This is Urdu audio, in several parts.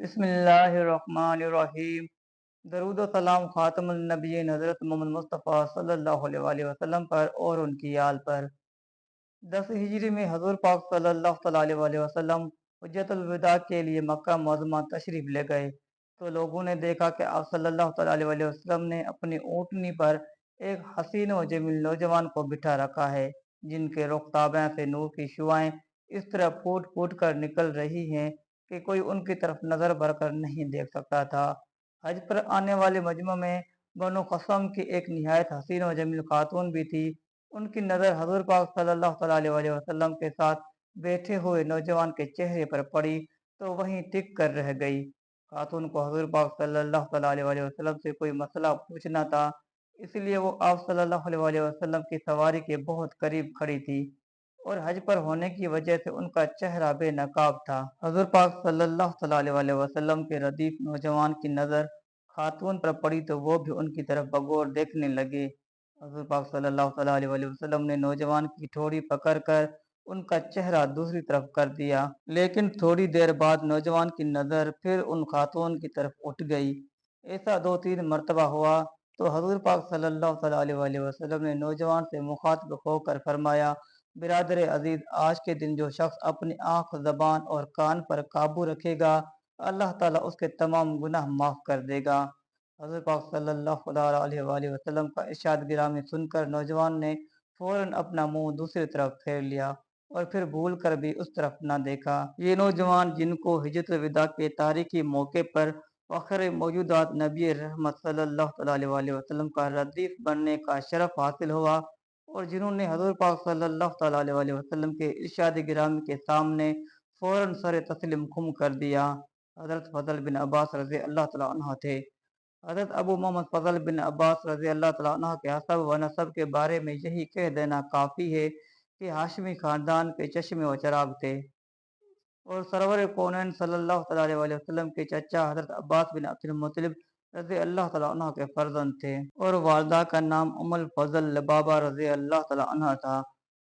بسم اللہ الرحمن الرحیم۔ درود و سلام خاتم النبیین حضرت محمد مصطفیٰ صلی اللہ علیہ وآلہ وسلم پر اور ان کی آل پر۔ 10 ہجری میں حضور پاک صلی اللہ تعالیٰ علیہ وآلہ وسلم حجۃ الوداع کے لیے مکہ معظمہ تشریف لے گئے تو لوگوں نے دیکھا کہ آپ صلی اللہ تعالیٰ علیہ وآلہ وسلم نے اپنی اونٹنی پر ایک حسین و جمیل نوجوان کو بٹھا رکھا ہے، جن کے رخسابیں سے نور کی شعاعیں اس طرح پھوٹ پھوٹ کر نکل رہی ہیں کہ کوئی ان کی طرف نظر بھر کر نہیں دیکھ سکتا تھا۔ حج پر آنے والے مجمع میں بنو قسم کی ایک نہایت حسین و جمیل خاتون بھی تھی۔ ان کی نظر حضور پاک صلی اللہ تعالیٰ علیہ وآلہ وسلم کے ساتھ بیٹھے ہوئے نوجوان کے چہرے پر پڑی تو وہیں ٹک کر رہ گئی۔ خاتون کو حضور پاک صلی اللہ تعالیٰ علیہ وآلہ وسلم سے کوئی مسئلہ پوچھنا تھا، اس لیے وہ آپ صلی اللہ علیہ وآلہ وسلم کی سواری کے بہت قریب کھڑی تھی اور حج پر ہونے کی وجہ سے ان کا چہرہ بے نقاب تھا۔ حضور پاک صلی اللہ تعالیٰ علیہ وآلہ وسلم کے ردیف نوجوان کی نظر خاتون پر پڑی تو وہ بھی ان کی طرف بغور دیکھنے لگے۔ حضور پاک صلی اللہ تعالیٰ علیہ وآلہ وسلم نے نوجوان کی ٹھوڑی پکڑ کر ان کا چہرہ دوسری طرف کر دیا، لیکن تھوڑی دیر بعد نوجوان کی نظر پھر ان خاتون کی طرف اٹھ گئی۔ ایسا 2-3 مرتبہ ہوا تو حضور پاک صلی اللہ تعالیٰ علیہ وآلہ وسلم نے نوجوان سے مخاطب ہو کر فرمایا، برادر عزیز، آج کے دن جو شخص اپنی آنکھ، زبان اور کان پر قابو رکھے گا، اللہ تعالیٰ اس کے تمام گناہ معاف کر دے گا۔ حضور پاک صلی اللہ علیہ وآلہ وسلم کا ارشاد گرامی سن کر نوجوان نے فوراً اپنا منہ دوسری طرف پھیر لیا اور پھر بھول کر بھی اس طرف نہ دیکھا۔ یہ نوجوان، جن کو حجۃ الوداع کے تاریخی موقع پر فخر موجودات نبی رحمت صلی اللہ علیہ وآلہ وسلم کا ردیف بننے کا شرف حاصل ہوا اور جنہوں نے حضور پاک صلی اللہ علیہ وآلہ وسلم کے ارشاد گرامی کے سامنے فوراً سر تسلیم خم کر دیا، حضرت فضل بن عباس رضی اللہ تعالیٰ عنہ تھے۔ حضرت ابو محمد فضل بن عباس رضی اللہ تعالیٰ عنہ کے حسب و نسب کے بارے میں یہی کہہ دینا کافی ہے کہ ہاشمی خاندان کے چشمے و چراغ تھے اور سرور کونین صلی اللہ تعالیٰ علیہ وآلہ وسلم کے چچا حضرت عباس بن عبد المطلب رضی اللہ تعالیٰ عنہ کے فرزند تھے اور والدہ کا نام ام الفضل لبابہ رضی اللہ تعالیٰ عنہ تھا۔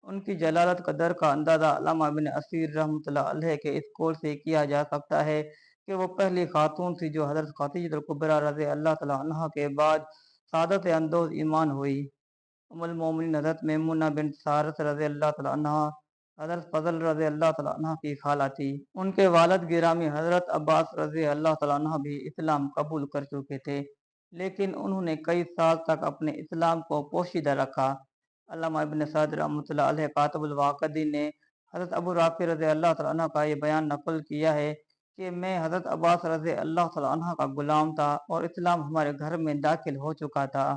ان کی جلالت قدر کا اندازہ علامہ ابن اسیر رحمۃ اللہ علیہ کے اس قول سے کیا جا سکتا ہے کہ وہ پہلی خاتون تھی جو حضرت خدیجہ الکبریٰ رضی اللہ تعالیٰ عنہ کے بعد سعادت اندوز ایمان ہوئی۔ ام المومنین حضرت میمونہ بنت حارث رضی اللہ تعالیٰ عنہ حضرت فضل رضی اللہ تعالیٰ عنہ کی خالہ تھی۔ ان کے والد گرامی حضرت عباس رضی اللہ تعالیٰ عنہ بھی اسلام قبول کر چکے تھے، لیکن انہوں نے کئی سال تک اپنے اسلام کو پوشیدہ رکھا۔ علامہ ابن سعد رحمۃ اللہ علیہ کاتب الواقدی نے حضرت ابو رافع رضی اللہ تعالیٰ عنہ کا یہ بیان نقل کیا ہے کہ میں حضرت عباس رضی اللہ تعالیٰ عنہ کا غلام تھا اور اسلام ہمارے گھر میں داخل ہو چکا تھا۔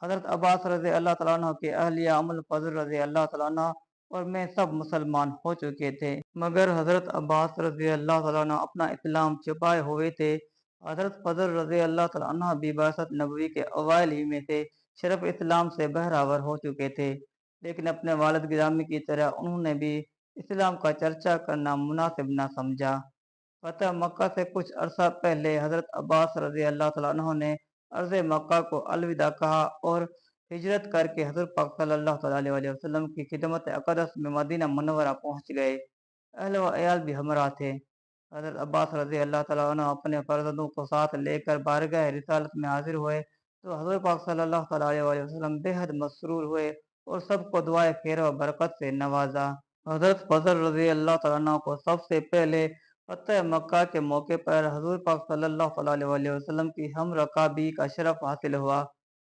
حضرت عباس رضی اللہ تعالیٰ عنہ کے اہلیہ ام الفضل رضی اللہ تعالیٰ عنہ اور میں سب مسلمان ہو چکے تھے، مگر حضرت عباس رضی اللہ تعالیٰ عنہ اپنا اسلام چھپائے ہوئے تھے۔ حضرت فضل رضی اللہ تعالیٰ عنہ بھی بعثت نبوی کے اوائل ہی میں سے شرف اسلام سے بہرہ ہو چکے تھے، لیکن اپنے والد گرامی کی طرح انہوں نے بھی اسلام کا چرچا کرنا مناسب نہ سمجھا۔ فتح مکہ سے کچھ عرصہ پہلے حضرت عباس رضی اللہ تعالیٰ عنہ نے ارض مکہ کو الوداع کہا اور ہجرت کر کے حضرت پاک صلی اللہ تعالیٰ علیہ وسلم کی خدمت اقدس میں مدینہ منورہ پہنچ گئے۔ اہل و عیال بھی ہمراہ تھے۔ حضرت عباس رضی اللہ تعالیٰ عنہ اپنے فرزندوں کو ساتھ لے کر بارگاہ رسالت میں حاضر ہوئے تو حضرت پاک صلی اللہ تعالیٰ علیہ وسلم بے حد مسرور ہوئے اور سب کو دعائے خیر و برکت سے نوازا۔ حضرت فضل رضی اللہ تعالیٰ عنہ کو سب سے پہلے فتح مکہ کے موقع پر حضور پاک صلی اللہ علیہ وسلم کی ہم رکابی کا شرف حاصل ہوا۔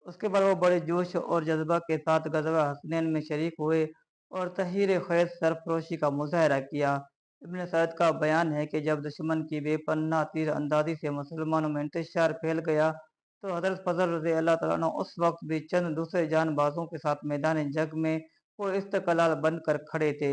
اس کے بعد وہ بڑے جوش اور جذبہ کے ساتھ غزوہ حسنین میں شریک ہوئے اور تحریر خیز سرفروشی کا مظاہرہ کیا۔ ابن سعد کا بیان ہے کہ جب دشمن کی بے پناہ تیر اندازی سے مسلمانوں میں انتشار پھیل گیا تو حضرت فضل رضی اللہ تعالیٰ عنہ اس وقت بھی چند دوسرے جان بازوں کے ساتھ میدان جنگ میں پر استقلال بن کر کھڑے تھے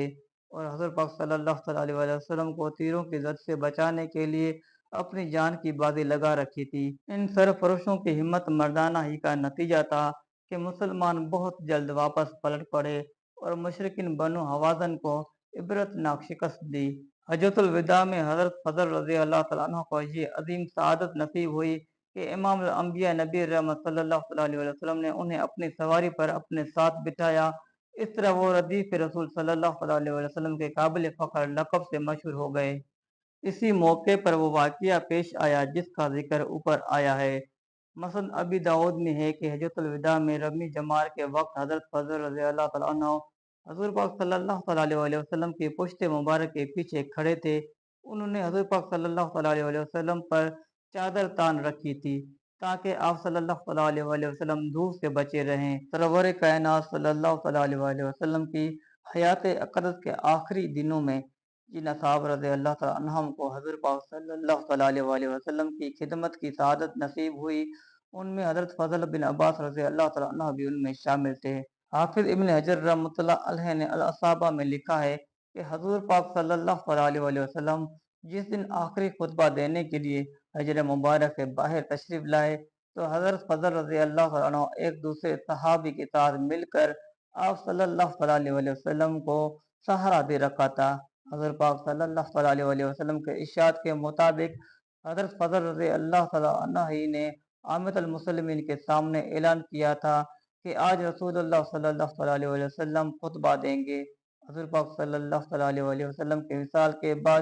اور حضرت پاک صلی اللہ علیہ وسلم کو تیروں کی زد سے بچانے کے لیے اپنی جان کی بازی لگا رکھی تھی۔ ان سرفروشوں کی ہمت مردانہ ہی کا نتیجہ تھا کہ مسلمان بہت جلد واپس پلٹ پڑے اور مشرکین بنو حوازن کو عبرتناک شکست دی۔ حجۃ الوداع میں حضرت فضل رضی اللہ تعالیٰ عنہ کو یہ عظیم سعادت نصیب ہوئی کہ امام الانبیاء نبی رحمت صلی اللہ علیہ وسلم نے انہیں اپنی سواری پر اپنے ساتھ بٹھایا۔ اس طرح وہ ردیف رسول صلی اللہ علیہ وسلم کے قابل فخر لقب سے مشہور ہو گئے۔ اسی موقع پر وہ واقعہ پیش آیا جس کا ذکر اوپر آیا ہے۔ مثلا ابی داؤد میں ہے کہ حجۃ الوداع میں رمی جمار کے وقت حضرت فضل رضی اللہ تعالیٰ عنہ حضور پاک صلی اللہ تعالیٰ علیہ وسلم کی پشت مبارک کے پیچھے کھڑے تھے۔ انہوں نے حضور پاک صلی اللہ تعالیٰ علیہ وسلم پر چادر تان رکھی تھی تاکہ آپ صلی اللہ تعالیٰ علیہ وسلم دھوپ سے بچے رہیں۔ سرور کائنات صلی اللہ تعالیٰ علیہ وسلم کی حیات اقدس کے آخری دنوں میں جن اصحاب رضی اللہ تعالیٰ عنہم کو حضور پاک صلی اللہ تعالیٰ علیہ وسلم کی خدمت کی سعادت نصیب ہوئی، ان میں حضرت فضل بن عباس رضی اللہ تعالیٰ عنہ بھی ان میں شامل تھے۔ حافظ ابن حجر رحمۃ اللہ علیہ نے الاصابہ میں لکھا ہے کہ حضور پاک صلی اللہ تعالیٰ علیہ وسلم جس دن آخری خطبہ دینے کے لیے حجر مبارک سے باہر تشریف لائے تو حضرت فضل رضی اللہ تعالیٰ عنہ ایک دوسرے صحابی کے ساتھ مل کر آپ صلی اللہ تعالیٰ علیہ وسلم کو سہارا دے رکھا تھا۔ حضرت پاک صلی اللہ تعالیٰ علیہ وسلم کے ارشاد کے مطابق حضرت فضل رضی اللہ تعالیٰ عنہ ہی نے عامت المسلمین کے سامنے اعلان کیا تھا کہ آج رسول اللہ صلی اللہ تعالیٰ علیہ وسلم خطبہ دیں گے۔ حضور پاک صلی اللہ تعالیٰ علیہ وسلم کے وصال کے بعد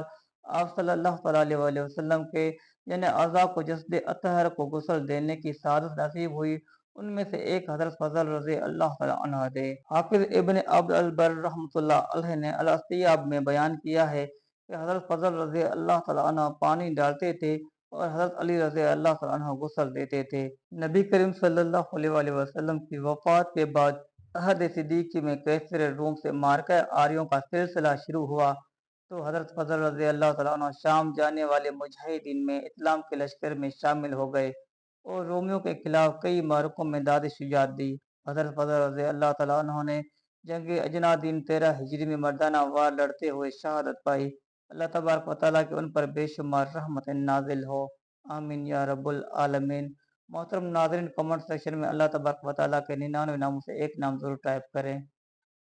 آپ صلی اللہ تعالیٰ علیہ وسلم کے یعنی اعضاء کو جسد اطہر کو غسل دینے کی سعادت نصیب ہوئی، ان میں سے ایک حضرت فضل رضی اللہ تعالیٰ عنہ تھے۔ حافظ ابن عبد البر رحمۃ اللہ علیہ نے الاستیاب میں بیان کیا ہے کہ حضرت فضل رضی اللہ تعالیٰ عنہ پانی ڈالتے تھے اور حضرت علی رضی اللہ تعالیٰ عنہ غسل دیتے تھے۔ نبی کریم صلی اللہ علیہ وسلم کی وفات کے بعد عہد صدیقی میں کیسر روم سے مارکہ آریوں کا سلسلہ شروع ہوا تو حضرت فضل رضی اللہ تعالیٰ عنہ شام جانے والے مجاہدین میں اسلام کے لشکر میں شامل ہو گئے اور رومیوں کے خلاف کئی معرکوں میں داد شجاعت دی۔ حضرت فضل رضی اللہ تعالیٰ عنہ نے جنگ اجنادین 13 ہجری میں مردانہ وار لڑتے ہوئے شہادت پائی۔ اللہ تبارک و تعالیٰ کے ان پر بے شمار رحمت نازل ہو، آمین یا رب العالمین۔ محترم ناظرین، کمنٹ سیکشن میں اللہ تبارک و تعالیٰ کے 99 ناموں سے ایک نام ضرور ٹائپ کریں۔